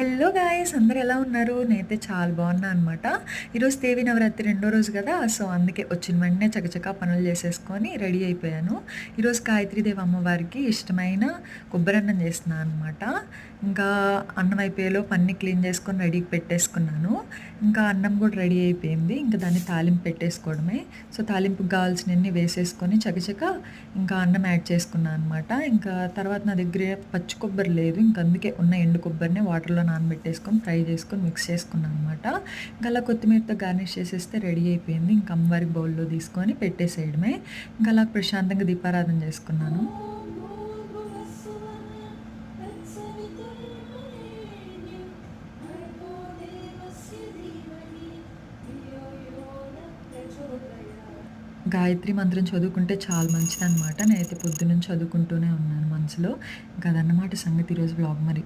Hello guys, అందరూ ఎలా ఉన్నారు? నేనైతే చాలా బాగున్నా అనమాట. ఈరోజు దేవి నవరాత్రి రెండో రోజు కదా! సో, అందుకే వచ్చిన వెంటనే చకచకా పనులు చేసేసుకొని రెడీ అయిపోయాను. ఈరోజు గాయత్రీదేవి అమ్మవారికి ఇష్టమైన కొబ్బరన్నం చేస్తున్నాను అనమాట. ఇంకా అన్నం అయిపోయేలోపు అన్నీ క్లీన్ చేసుకొని రెడీకి పెట్టేసుకున్నాను. ఇంకా అన్నం కూడా రెడీ అయిపోయింది. ఇంకా దాన్ని తాలింపు పెట్టేసుకోవడమే. సో, తాలింపుకి కావాల్సినవన్నీ వేసేసుకొని చకచకా ఇంకా అన్నం యాడ్ చేసుకున్నాను అనమాట. ఇంకా తర్వాత నా దగ్గర పచ్చి కొబ్బరి లేదు. ఇంక అందుకే ఉన్న ఎండు కొబ్బరిని వాటర్‌లో నానబెట్టేసుకొని ఫ్రై చేసుకొని మిక్స్ చేసుకున్నాను అనమాట. ఇంకా అలా కొత్తిమీరతో గార్నిష్ చేసేస్తే రెడీ అయిపోయింది. ఇంక అమ్మవారికి బౌల్‌లో తీసుకొని పెట్టేసేయడమే. ఇంకా అలా ప్రశాంతంగా దీపారాధన చేసుకున్నాను. గాయత్రి మంత్రం చదువుకుంటే చాలా మంచిదనమాట. నేనైతే పొద్దున్నుంచి చదువుకుంటూనే ఉన్నాను మనసులో. ఇంకా అదన్నమాట సంగతి ఈరోజు వ్లాగ్ మరి.